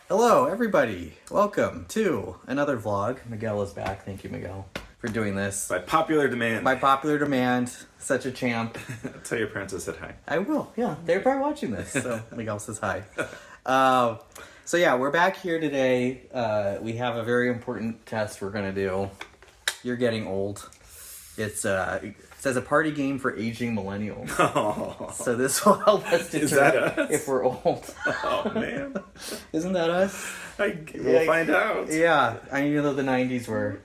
Hello, everybody. Welcome to another vlog. Miguel is back. Thank you, Miguel, for doing this. By popular demand. By popular demand, such a champ. Tell your parents I said hi. I will, yeah. They're probably watching this, so Miguel says hi. So yeah, we're back here today. We have a very important test we're going to do. You're getting old. It says a party game for aging millennials. Oh, So this will help us Is that determine us? if we're old. oh man. Isn't that us? We'll find out. Yeah, I mean, even though the 90s were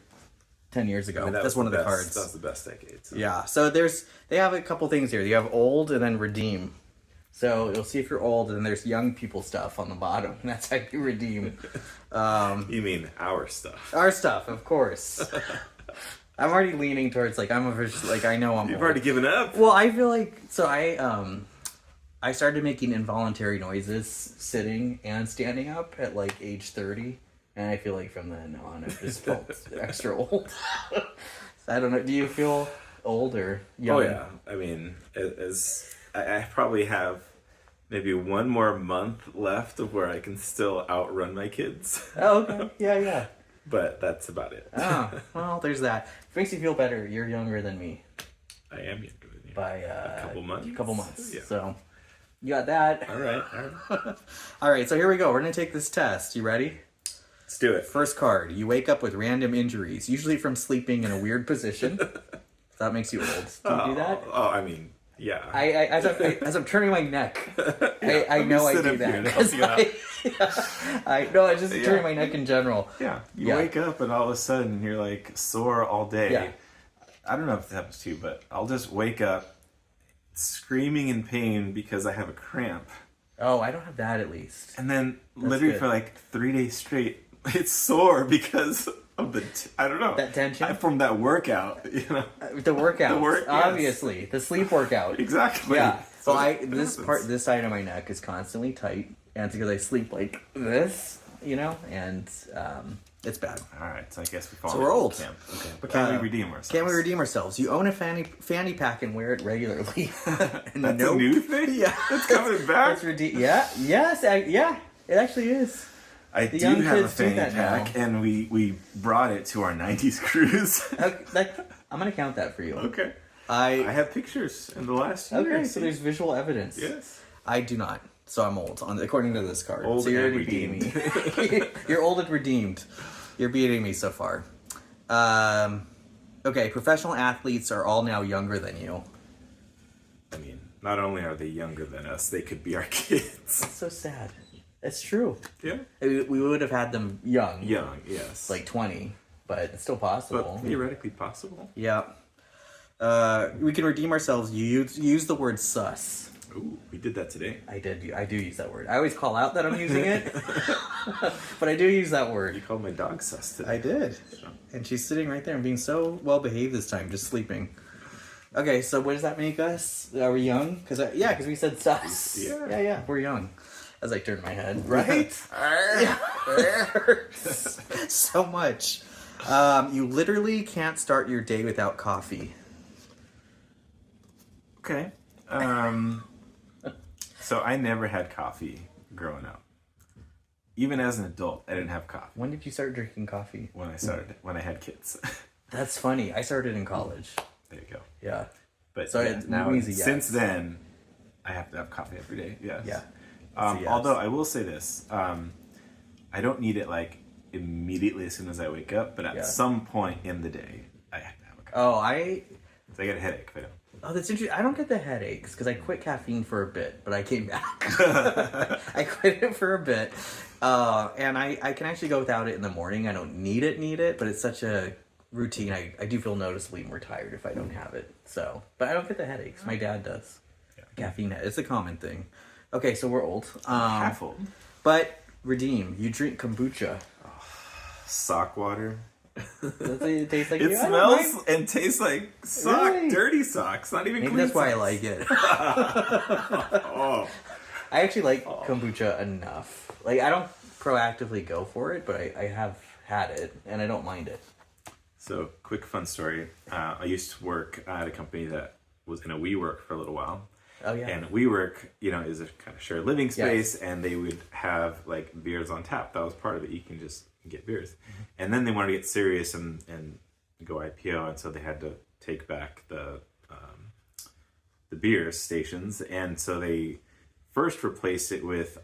10 years ago. I mean, That's one of the best, cards. That was the best decade. So. Yeah, so they have a couple things here. You have old and then redeem. So you'll see if you're old, and then there's young people stuff on the bottom. That's how you redeem. You mean our stuff? Our stuff, of course. I'm already leaning towards I know I'm You've old. already given up. Well, I feel like I started making involuntary noises sitting and standing up at age 30, and I feel like from then on I've just felt extra old. So I don't know. Do you feel old or young? Oh yeah. I mean, I probably have maybe one more month left of where I can still outrun my kids, Oh, okay. Yeah. but that's about it. Oh, well, there's that. If it makes you feel better, you're younger than me I am younger than you. by a couple months. A couple months. Yeah. So you got that. All right. All right. So here we go. We're gonna take this test. You ready? Let's do it. First card. You wake up with random injuries, usually from sleeping in a weird position. That makes you old. Do you do that? Oh, I mean, yeah. As I'm turning my neck, I know I sit do up here that. to help you out. I just turning my neck in general. Yeah, you Yeah. wake up and all of a sudden you're sore all day. Yeah. I don't know if it happens to you, but I'll just wake up screaming in pain because I have a cramp. Oh, I don't have that at least. And then literally good. for 3 days straight, it's sore because of I don't know. That tension? From that workout, The workout, yes. obviously, the sleep workout. Exactly. Yeah. So happens. this side of my neck is constantly tight, and it's because I sleep like this, and it's bad. All right, so I guess we fall. So we're old. Camp. Okay, but can we redeem ourselves? Can we redeem ourselves? You own a fanny pack and wear it regularly. And That's a new thing. Yeah, That's coming back. It's Yeah. Yes. Yeah. It actually is. I The do young have a kids do fanny that pack, now. and we brought it to our 90s cruise. Okay, I'm gonna count that for you. Okay. I I have pictures in the last year. okay. So there's visual evidence. Yes. I do not. So I'm old, according to this card. Old so you're and already beating me. You're old and redeemed. You're beating me so far. Okay, professional athletes are all now younger than you. I mean, not only are they younger than us, they could be our kids. That's so sad. It's true. Yeah. We would have had them young. Young, yes. Like 20, but it's still possible. but theoretically possible. Yeah. We can redeem ourselves. You use the word sus. Ooh, we did that today. I do use that word. I always call out that I'm using it, but I do use that You word. called my dog sus today. I did, and she's sitting right there and being so well behaved this time, just sleeping. Okay, so what does that make us? Are we young? Because we said sus. Yeah. Yeah, we're young. As I turn my head, right? Yeah. It hurts so much. You literally can't start your day without coffee. Okay. So I never had coffee growing up. Even as an adult, I didn't have coffee When did you start drinking coffee? when I had kids. That's funny. I started in college. There you go. Yeah. But So yeah, it now means a yes. since then, I have to have coffee every day. Yes. Yeah. It's a yes. Although I will say this, I don't need it immediately as soon as I wake up, but at some point in the day, I have to have a coffee. So I get a headache if I don't. Oh, that's interesting. I don't get the headaches because I quit caffeine for a bit, but I came back. I quit it for a bit, and I can actually go without it in the morning. I don't need it, but it's such a routine. I do feel noticeably more tired if I don't have it. So, but I don't get the headaches. My dad does. Yeah. Caffeine, it's a common thing. Okay, so we're old. Half old. But redeem. You drink kombucha. Sock water. Does it taste like It you? I don't mind. smells and tastes like sock, Really? dirty socks, not even Maybe clean that's why I socks. like it. Oh, I actually like kombucha enough. I don't proactively go for it, but I have had it and I don't mind it. so quick fun story. I used to work at a company that was in a WeWork for a little while, Oh yeah. And WeWork, is a kind of shared living space, and they would have like beers on tap. That was part of it. You can just get beers. Mm-hmm. And then they wanted to get serious and go IPO, and so they had to take back the beer stations, and so they first replaced it with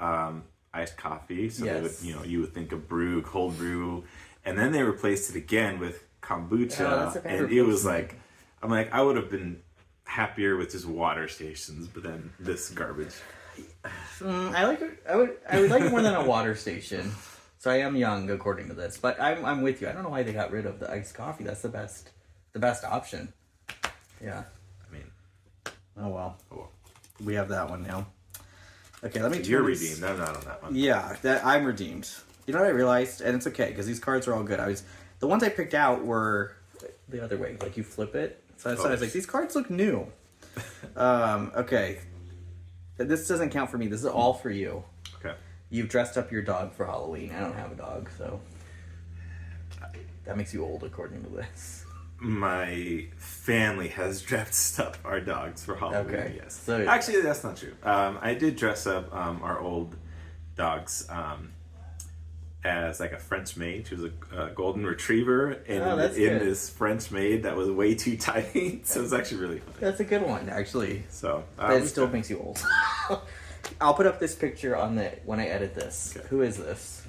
iced coffee. So they would, you would think of brew, cold brew, and then they replaced it again with kombucha, and it was like, I'm like, I would have been happier with just water stations, but then this garbage. I would like it more than a water station. So I am young, according to this, but I'm with you. I don't know why they got rid of the iced coffee. That's the best option. Yeah. I mean, oh well. We have that one now. Okay, let me. You're redeemed. I'm not on that one. Yeah, I'm redeemed. You know what I realized, and it's okay because these cards are all good. The ones I picked out were the other way, like you flip it. So I was like, these cards look new. Okay, this doesn't count for me. This is all for you. Okay. You've dressed up your dog for Halloween. I don't have a dog, so that makes you old, according to this. My family has dressed up our dogs for Halloween. Okay. Yes. So, actually, that's not true. I did dress up our old dogs as like a French maid. She was a golden retriever in this French maid that was way too tiny. So it's actually really funny. That's a good one, actually. So, but it still makes you old. I'll put up this picture when I edit this. Okay. Who is this?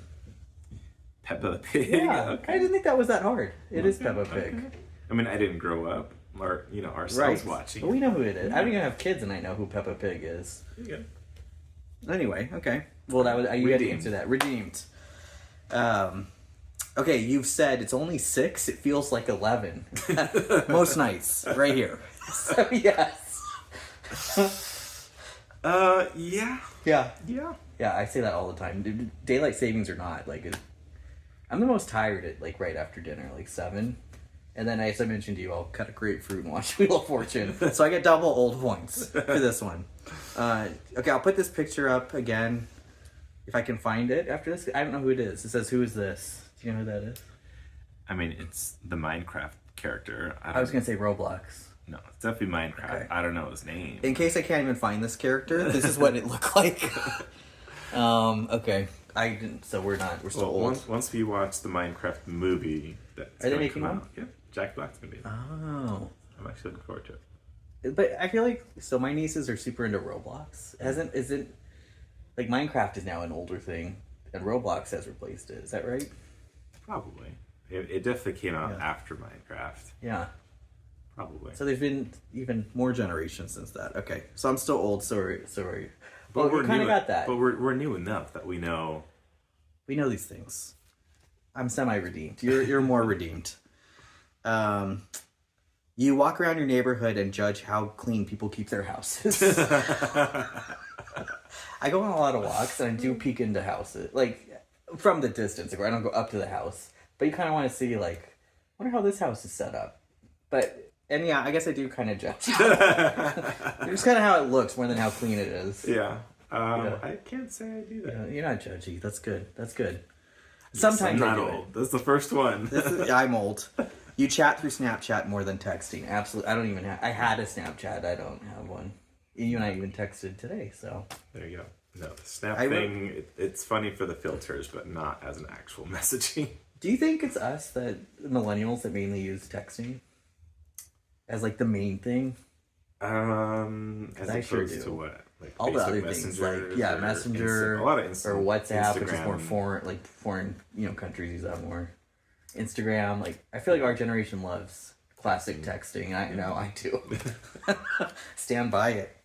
Peppa Pig. Yeah, okay. I didn't think that was that hard. It is Peppa Pig. Okay. I mean, I didn't grow up, or ourselves watching. But we know who it is. I don't even have kids, and I know who Peppa Pig is. Yeah. Anyway, okay. Well, you had to answer that. Redeemed. Okay, you've said it's only 6. It feels like 11 most nights. Right here. So yes. Yeah. Yeah. Yeah. Yeah, I say that all the time. Daylight savings or not, like, I'm the most tired at, like, right after dinner, like 7. And then, as I mentioned to you, I'll cut a grapefruit and watch Wheel of Fortune. So I get double old points for this one. Okay, I'll put this picture up again, if I can find it after this. I don't know who it is. It says, who is this? Do you know who that is? I mean, it's the Minecraft character. I was going to say Roblox. No, it's definitely Minecraft. Okay. I don't know his name. In case I can't even find this character, this is what it looked like. Okay. I didn't, so we're still old. Once we watch the Minecraft movie, that's are they making one? Yeah, Jack Black's gonna be in it. Oh. I'm actually looking forward to it. But I feel like, so my nieces are super into Roblox. Like Minecraft is now an older thing, and Roblox has replaced it. Is that right? Probably. It definitely came out after Minecraft. Yeah. Probably. So there's been even more generations since that. Okay. So I'm still old, sorry. But we kind of got that. But we're new enough that we know. We know these things. I'm semi-redeemed. You're more redeemed. You walk around your neighborhood and judge how clean people keep their houses. I go on a lot of walks and I do peek into houses, like from the distance. Like I don't go up to the house, but you kind of want to see, like, wonder how this house is set up. And yeah, I guess I do kind of judge. Just kind of how it looks more than how clean it is. Yeah. I can't say I do that. Yeah, you're not judgy. That's good. Sometimes I'm not old. That's the first one. I'm old. You chat through Snapchat more than texting. Absolutely. I had a Snapchat. I don't have one. You and I even texted today, so. There you go. No, the Snap thing, it's funny for the filters, but not as an actual messaging. Do you think it's us, the millennials, that mainly use texting as, like, the main thing? As opposed to what? Like all the other things, like Messenger, a lot of Instant, or WhatsApp, Instagram. Which is more foreign, countries use that more. Instagram, like I feel like our generation loves classic texting. I do. Stand by it.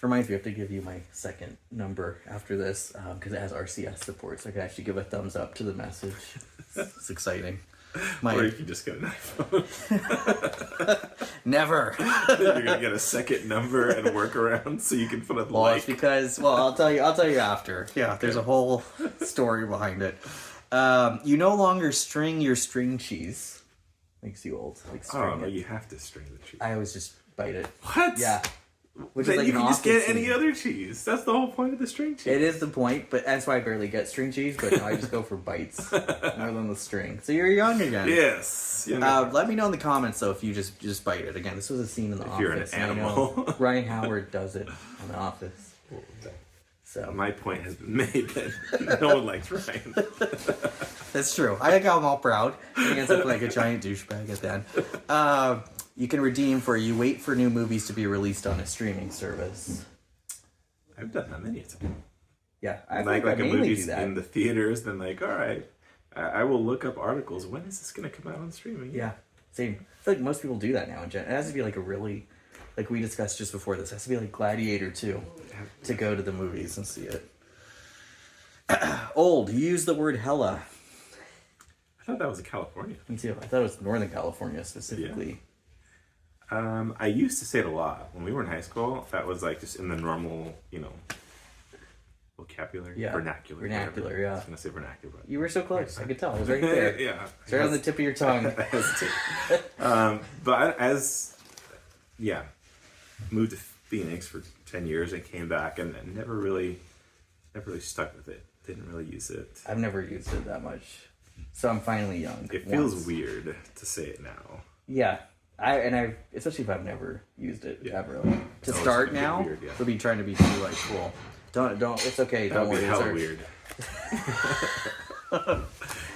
Reminds me, I have to give you my second number after this because it has RCS support, so I can actually give a thumbs up to the message. It's exciting. Or you can just get an iPhone. Never. You're gonna get a second number and work around so you can put a like. It's because I'll tell you after. Yeah, okay. There's a whole story behind it. You no longer string your string cheese. Makes you old. Like you have to string the cheese. I always just bite it. What? Yeah. Which then is like you can just get scene. any other cheese. That's the whole point of the string cheese. It is the point, but that's why I barely get string cheese. But no, I just go for bites more than the string. So you're young again. Yes. Let me know in the comments though if you just bite it. Again, this was a scene in the office. You're an animal. I know Ryan Howard does it on The Office. So my point has been made that no one likes Ryan. That's true. I got him all proud. He ends up like a giant douchebag at the end. You can redeem for you wait for new movies to be released on a streaming service. I've done that many times. Yeah, I like a movie's in the theaters. Then like, all right, I will look up articles. When is this going to come out on streaming? Yeah, same. I feel like most people do that now. It has to be like a really, like we discussed just before this. It has to be like Gladiator 2 to go to the movies and see it. Old. You use the word hella. I thought that was in California. Me too. I thought it was Northern California specifically. Yeah. I used to say it a lot when we were in high school. That was like just in the normal, vocabulary. Yeah. Vernacular. Vernacular, yeah. I was going to say vernacular. But You were so close. I could tell. It was right there. Yeah. It's right on the tip of your tongue. But moved to Phoenix for 10 years and came back and never really stuck with it. Didn't really use it. I've never used it that much. So I'm finally young. It feels weird to say it now. Yeah. Especially if I've never used it ever. To Oh, start it's gonna now, get weird, yeah. would be trying to be too like cool. Don't. It's okay. That Don't would be worry. hella weird.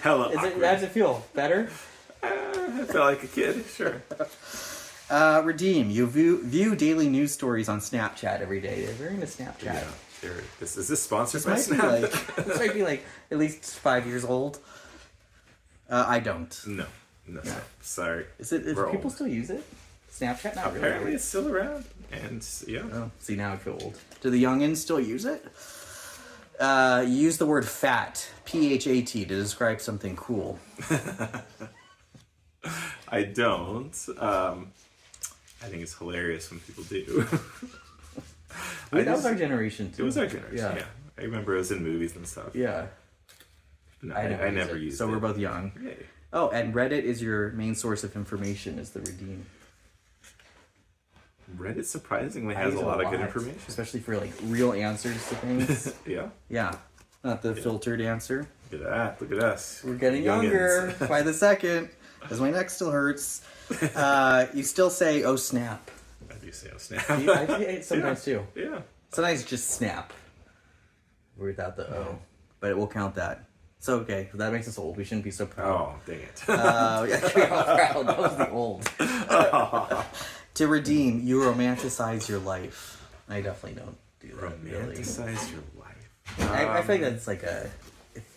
Hella awkward. How does it feel? Better? I felt like a kid. Sure. Redeem. You view daily news stories on Snapchat every day. They're very into Snapchat. Yeah. Sure. Is this sponsored by This might be like at least 5 years old. I don't. No. Sorry. Do people still use it? Snapchat? Not really. Apparently it's still around. And yeah. Oh, see, now I feel old. Do the youngins still use it? You use the word fat, P-H-A-T, to describe something cool. I don't. I think it's hilarious when people do. That was our generation too. It was our generation, yeah. I remember it was in movies and stuff. Yeah. No, I never used it. So we're both young. Yay. Oh, and Reddit is your main source of information, is the redeem. Reddit surprisingly has a lot of good information. Especially for like real answers to things. Yeah. Yeah. Not the filtered answer. Look at that. Look at us. We're getting Youngins. younger by the second, as my neck still hurts. You still say, oh snap. I do say oh snap. I say it sometimes too. Yeah. Sometimes just snap. Without the O. But it will count that. So okay, that makes us old. We shouldn't be so proud. Oh, dang it. Yeah, we're all proud. That was the old. To redeem, you romanticize your life. I definitely don't do that. Romanticize your life. I feel like that's like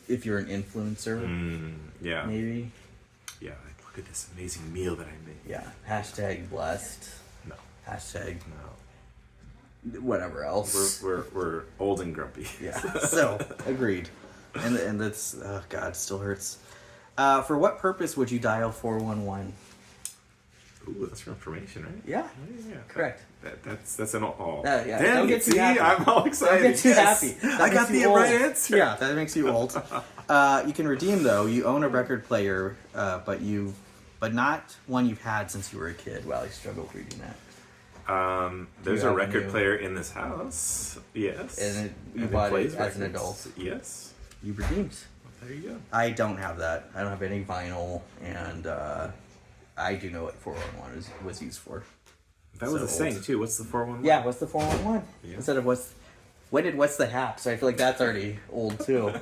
if you're an influencer, yeah. maybe. Yeah, like look at this amazing meal that I made. Yeah. Hashtag blessed. No. Hashtag No. whatever else. We're old and grumpy. Yeah. So agreed. And that's God, still hurts. For what purpose would you dial 411? Ooh, that's for information, right? Yeah. Yeah. Correct. That's an all. Yeah. Damn, Don't get too see, happy. I'm all excited. Don't get too happy. I got the right answer. Yeah, that makes you old. You can redeem though. You own a record player, but not one you've had since you were a kid. Wow, I struggled reading that. There's a record player in this house. Yes. And you bought it as an adult. Yes. You redeemed. There you go. I don't have that. I don't have any vinyl, and I do know what 411 was used for. That was a saying too. What's the 411? Yeah, what's the 411? Yeah. Instead of what's the haps? I feel like that's already old too.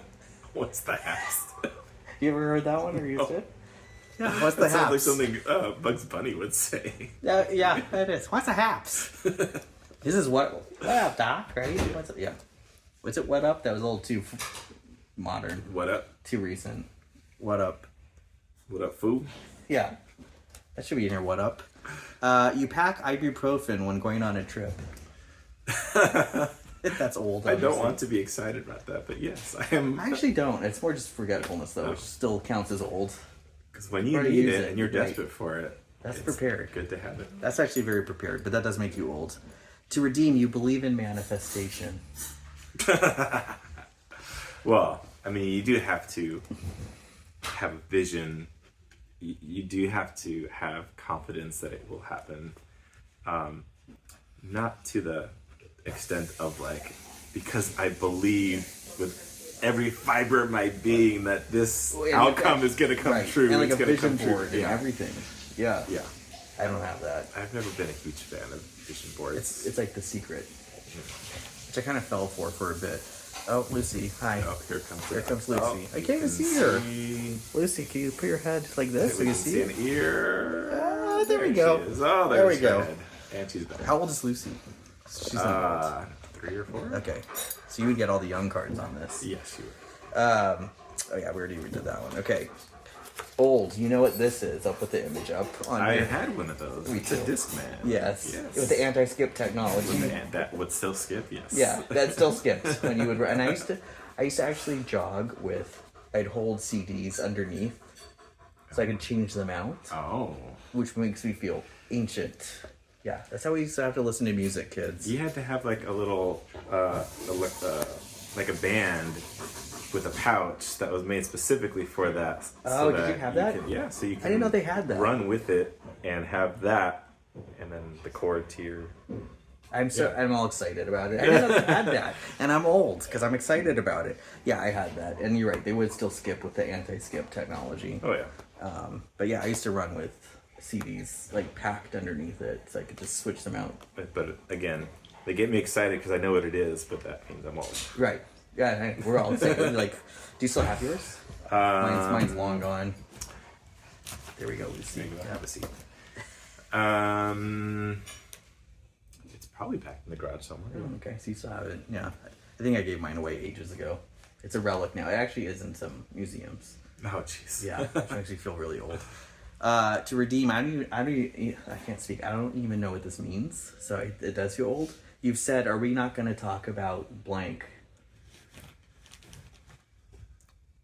What's the haps? You ever heard that one or used it? Yeah, what's the That sounds haps? like something Bugs Bunny would say. Yeah, it is. What's the haps? This is what up, Doc? Right? What's it? What up? That was a little too modern. What up? Too recent. What up? What up, fool? Yeah, that should be in here. What up? You pack ibuprofen when going on a trip. That's old. I don't want to be excited about that, but yes, I am. I actually don't. It's more just forgetfulness, though, which still counts as old. Because when you need it and you're desperate for it, that's prepared. Good to have it. That's actually very prepared, but that does make you old. To redeem, you believe in manifestation. Well, I mean, you do have to have a vision. You do have to have confidence that it will happen. not to the extent of like, because I believe with every fiber of my being that this outcome is going to come true. And like it's a gonna vision come true. board and everything. Yeah. Yeah. I don't have that. I've never been a huge fan of vision boards. It's like The Secret, which I kind of fell for a bit. Oh, Lucy, hi. Oh, here comes Lucy. Oh, I can't even see her. Lucy, can you put your head like this so you can see an ear. There we go. Oh, there we go. And she's back. How old is Lucy? She's not 3 or 4. Okay, so you would get all the young cards on this. Yes, you would. Oh yeah, we already did that one. Okay. Old, you know what this is? I'll put the image up on I had one of those. It's a Discman. Yes. With the anti-skip technology. That would still skip, yes. Yeah, that still skips when you would. And I used to actually jog with. I'd hold CDs underneath, so I could change them out. Oh. Which makes me feel ancient. Yeah, that's how we used to have to listen to music, kids. You had to have like a little, like a band with a pouch that was made specifically for that. Oh, did you have that? Yeah, so you could I didn't know they had that. Run with it and have that, and then the cord to your... I'm all excited about it. I didn't know they had that, and I'm old because I'm excited about it. Yeah, I had that, and you're right. They would still skip with the anti-skip technology. Oh yeah. But yeah, I used to run with CDs like packed underneath it, so I could just switch them out. But again, they get me excited because I know what it is, but that means I'm old. Right. Yeah, we're all excited. Like, do you still have yours? Mine's long gone. There we go, Lucy. Have a seat. It's probably back in the garage somewhere. Oh, okay, so you still have it. Yeah, I think I gave mine away ages ago. It's a relic now. It actually is in some museums. Oh, jeez. Yeah, which makes me feel really old. To redeem, I can't speak. I don't even know what this means, so it does feel old. You've said, are we not going to talk about blank?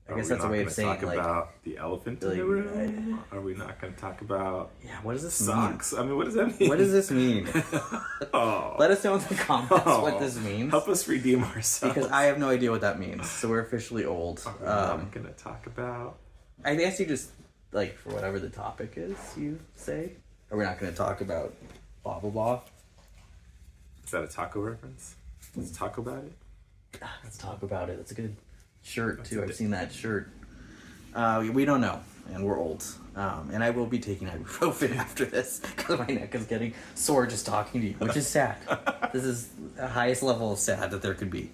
I guess that's a way of saying, like... Are we not going to talk about the elephant in the room? Are we not going to talk about... Yeah, what does this socks? mean? I mean, what does that mean? What does this mean? Let us know in the comments what this means. Help us redeem ourselves. Because I have no idea what that means, so we're officially old. Are we not going to talk about... I guess you just, like, for whatever the topic is, you say. Are we not going to talk about blah, blah, blah? Is that a taco reference? Let's talk about it? Let's talk about it. That's a good shirt, too. I've seen that shirt. We don't know, and we're old. And I will be taking ibuprofen after this, because my neck is getting sore just talking to you, which is sad. This is the highest level of sad that there could be.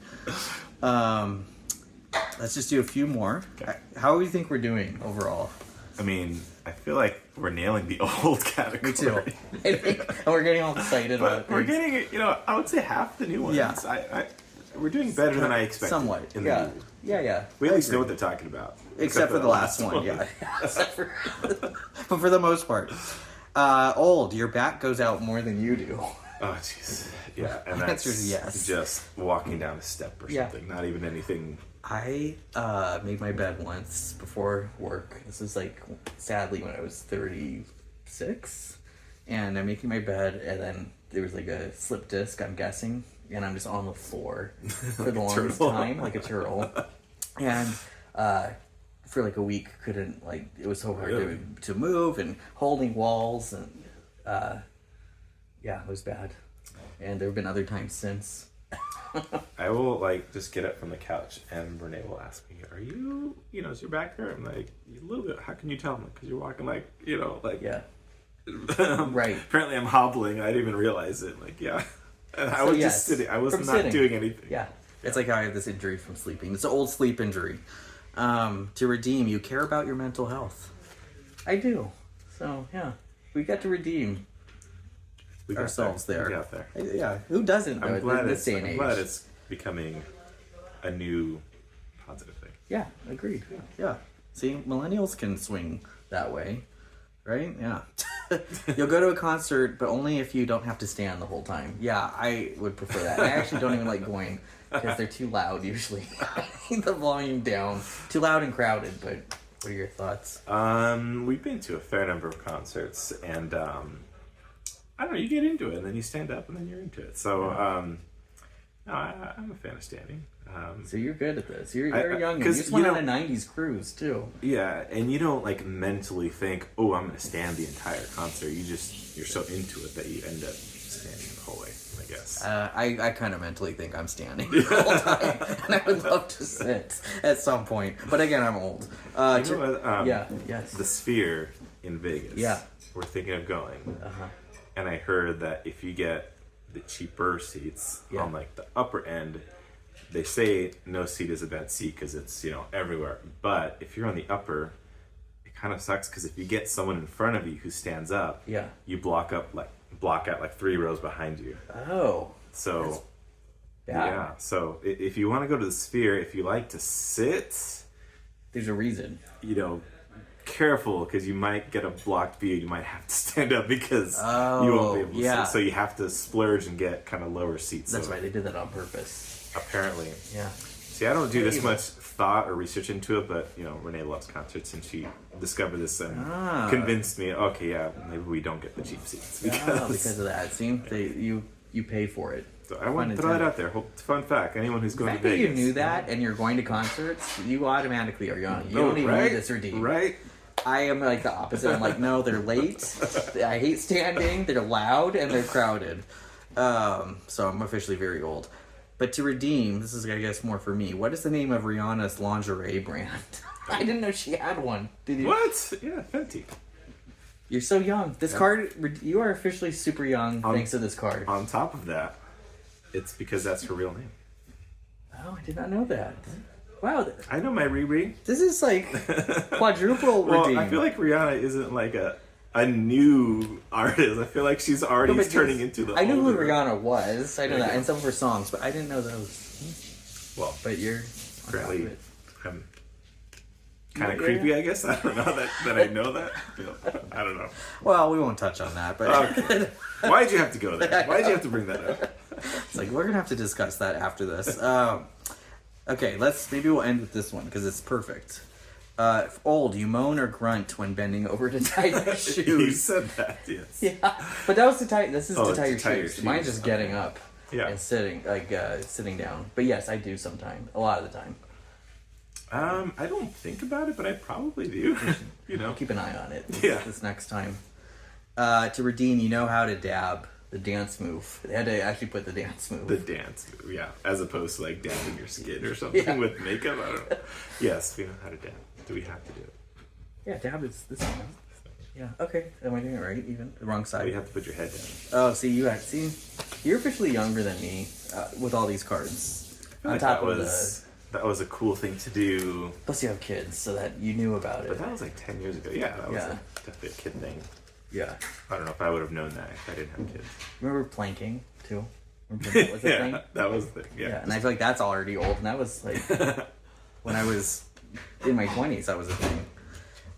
Let's just do a few more. Okay. How do you think we're doing overall? I mean, I feel like we're nailing the old category. Me too. And we're getting all excited about it. We're getting, I would say half the new ones. Yeah. We're doing better than I expected. Somewhat. Yeah. Yeah. We at least know what they're talking about. Except for the last one. Yeah. But for the most part. Old, your back goes out more than you do. Oh, jeez. Yeah, and that's yes. Just walking down a step or something. Not even anything. I made my bed once before work. This is like, sadly, when I was 36. And I'm making my bed, and then there was like a slip disc, I'm guessing. And I'm just on the floor for the longest time, like a turtle. And for like a week, couldn't, like, it was so hard to move, and holding walls, and yeah, it was bad. And there have been other times since. I will, like, just get up from the couch, and Renee will ask me, are you, is your back hurt? I'm like, a little bit. How can you tell? Because you're walking like, Yeah. Right. Apparently I'm hobbling. I didn't even realize it. Like, yeah. And I was just sitting. I was not doing anything. Yeah. It's like how I have this injury from sleeping. It's an old sleep injury. To redeem, you care about your mental health. I do. So, yeah. We got to redeem ourselves there. We got there. Yeah. Who doesn't, I'm glad in this day and age? I'm glad it's becoming a new positive thing. Yeah. Agreed. Yeah. See, millennials can swing that way. Right? Yeah. You'll go to a concert, but only if you don't have to stand the whole time. Yeah, I would prefer that. I actually don't even like going because they're too loud usually. The volume down. Too loud and crowded, but what are your thoughts? We've been to a fair number of concerts, and I don't know, you get into it, and then you stand up, and then you're into it. So, no, I'm a fan of standing. So you're good at this. You're young. You just went on a 90s cruise, too. Yeah, and you don't, like, mentally think, oh, I'm going to stand the entire concert. You're so into it that you end up standing the whole way. Yes. I kind of mentally think I'm standing the whole time, and I would love to sit at some point. But again, I'm old. You know what? Yeah. Yes. The Sphere in Vegas. Yeah. We're thinking of going. Uh-huh. And I heard that if you get the cheaper seats on like the upper end, they say no seat is a bad seat because it's, you know, everywhere. But if you're on the upper, it kind of sucks because if you get someone in front of you who stands up, you block out like 3 rows behind you. Oh. So so if you want to go to the Sphere, if you like to sit, there's a reason. You know, careful because you might get a blocked view. You might have to stand up because you won't be able to sit. So you have to splurge and get kind of lower seats. That's right. They did that on purpose. Apparently. Yeah. See, I don't do this much thought or research into it, but you know, Renee loves concerts, and she discovered this and convinced me. Okay, yeah, maybe we don't get the cheap seats because of that. See, you pay for it. So I want to throw it out there. Fun fact: anyone who's going to Vegas, you knew that, and you're going to concerts, you automatically are young. You don't even need this redeem. Right. I am like the opposite. I'm like, no, they're late. I hate standing. They're loud and they're crowded. So I'm officially very old. But to redeem, this is, I guess, more for me. What is the name of Rihanna's lingerie brand? I didn't know she had one. Did you? What? Yeah, Fenty. You're so young. This card, you are officially super young thanks to this card. On top of that, it's because that's her real name. Oh, I did not know that. Wow. I know my Riri. This is like quadruple redeem. I feel like Rihanna isn't like a new artist. I feel like she's already turning into the I knew who Rihanna was. I know that. And some of her songs, but I didn't know those. Well, but you're apparently kind of creepy, I guess. I don't know that I know that. I don't know. Well, we won't touch on that. But okay. Why'd you have to go there? Why'd you have to bring that up? It's like, we're going to have to discuss that after this. Okay, maybe we'll end with this one because it's perfect. Old, you moan or grunt when bending over to tie your shoes. You said that, yes. Yeah, but that was to tie. This is to tie your shoes. Mine's just getting up and sitting down. But yes, I do sometimes. A lot of the time. I don't think about it, but I probably do. You know, keep an eye on it. This next time. To redeem, you know how to dab. The dance move. They had to actually put the dance move. The dance move, yeah. As opposed to like dabbing your skin or something with makeup. I don't know. Yes, we know how to dab. Do we have to do it? Yeah, dab is this one. Yeah, okay. Am I doing it right? Even the wrong side. You have to put your head down. Oh, see, you're officially younger than me with all these cards. On top of that was a cool thing to do. Plus, you have kids, so that you knew about it. But that was like 10 years ago. Yeah, that was definitely a kid thing. Yeah. I don't know if I would have known that if I didn't have kids. Remember planking, too? Remember that was a thing? That was the thing, yeah. And I feel like that's already old, and that was like, when I was in my 20s, that was a thing.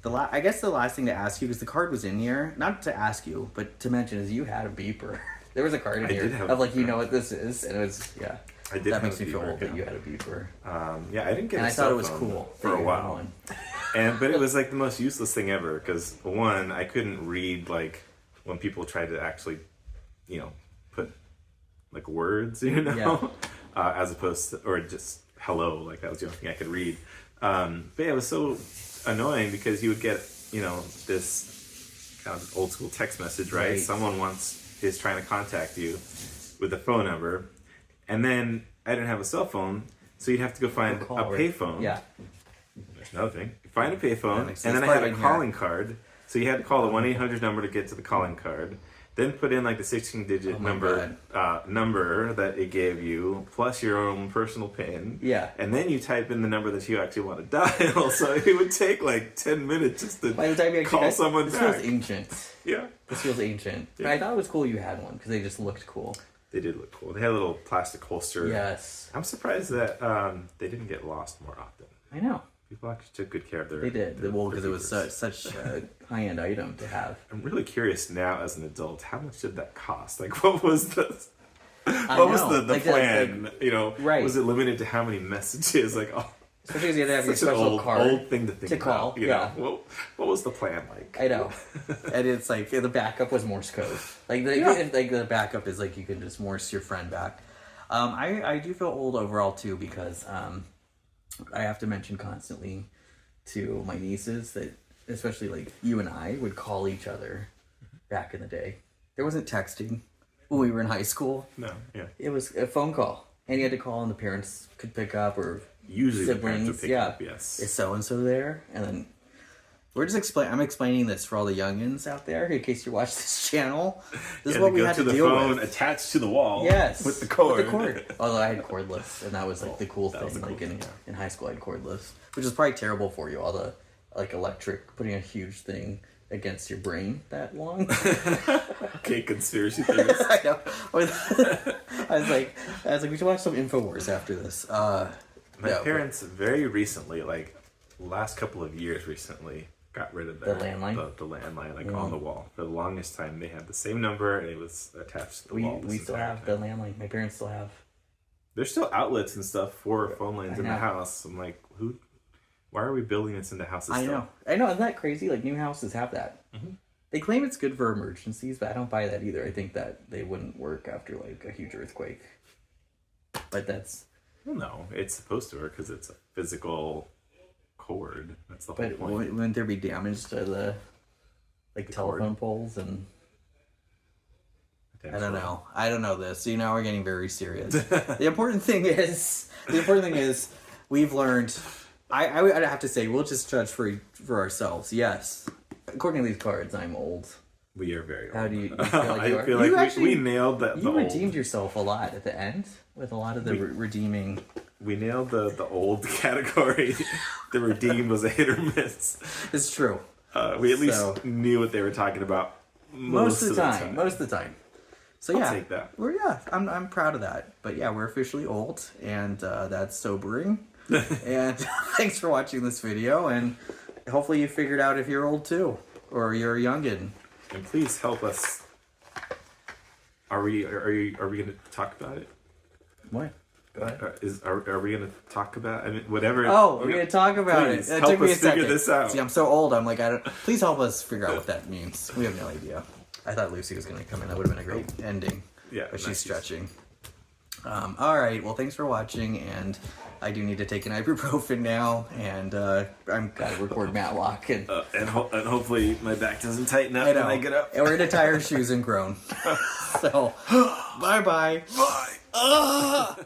I guess the last thing to ask you, because the card was in here, not to ask you, but to mention, is you had a beeper. There was a card in here of like, you know what this is, and it was, I did. That makes me feel old that you had a beeper. I didn't get. And I thought it was cool for a while. But it was like the most useless thing ever because one, I couldn't read like when people tried to actually, you know, put like words, you know, as opposed to or just hello, like that was the only thing I could read. But yeah, it was so annoying because you would get, you know, this kind of old school text message, right? Someone is trying to contact you with a phone number. And then I didn't have a cell phone, so you'd have to go find a payphone. Yeah. There's another thing. Find a payphone, and then I had a calling card. So you had to call the 1-800 number to get to the calling card. Then put in like the 16-digit number that it gave you, plus your own personal PIN. Yeah. And then you type in the number that you actually want to dial. So it would take like 10 minutes just to call someone back. This feels ancient. Yeah. This feels ancient. Yeah. But I thought it was cool you had one, because they just looked cool. They did look cool. They had a little plastic holster. Yes. I'm surprised that they didn't get lost more often. I know. People actually took good care of their. They did. Because it was such a high-end item to have. I'm really curious now, as an adult, how much did that cost? Like, what was the plan? You know, was it limited to how many messages? Like, especially because you had to have your special card. Old thing to think to call. About, you know? What was the plan like? I know. And it's like the backup was Morse code. Like the backup is like you can just Morse your friend back. I do feel old overall too because I have to mention constantly to my nieces that especially like you and I would call each other back in the day. There wasn't texting. when we were in high school. No, yeah. It was a phone call, and you had to call, and the parents could pick up, or usually siblings. The parents would pick up, yes. Is so and so there? And then I'm explaining this for all the youngins out there in case you watch this channel. This is what we had to deal with. The phone attached to the wall. Yes, with the cord. Although I had cordless, and that was like the cool thing. Like in high school, I had cordless, which is probably terrible for you. All the like electric, putting a huge thing against your brain that long. Okay, conspiracy theories. I know. I was like, we should watch some InfoWars after this. My parents very recently, like last couple of years recently, got rid of the landline. The landline, like on the wall. For the longest time, they had the same number, and it was attached to the wall. We still have the landline. My parents still have. There's still outlets and stuff for phone lines in the house. I'm like, who? Why are we building this into houses? I know. Isn't that crazy? Like new houses have that. Mm-hmm. They claim it's good for emergencies, but I don't buy that either. I think that they wouldn't work after like a huge earthquake. But that's. Well, no, it's supposed to work because it's a physical cord. That's the whole point. But wouldn't there be damage to the telephone poles and? I don't know this. So now we're getting very serious. The important thing is we've learned. I would have to say we'll just judge for ourselves. Yes, according to these cards, I'm old. We are very old. How do you feel like you are? I feel like we nailed that. You redeemed yourself a lot at the end with a lot of the redeeming. We nailed the old category. The redeemed was a hit or miss. It's true. We at least knew what they were talking about most of the time. Most of the time. So I'll take that. I'm proud of that. But yeah, we're officially old, and that's sobering. And thanks for watching this video, and hopefully you figured out if you're old too, or you're a youngin. And please help us. Are we going to talk about it? What? Go ahead. Are we going to talk about? I mean, whatever. Oh, we're going to talk about it. It took me a second. Figure this out. See, I'm so old. I'm like, please help us figure out what that means. We have no idea. I thought Lucy was going to come in. That would have been a great ending. Yeah, but she's stretching. All right. Well, thanks for watching, and I do need to take an ibuprofen now, and I'm gotta record Matlock, and hopefully my back doesn't tighten up when I get up. And we're gonna tie our shoes and groan. So, bye. Bye.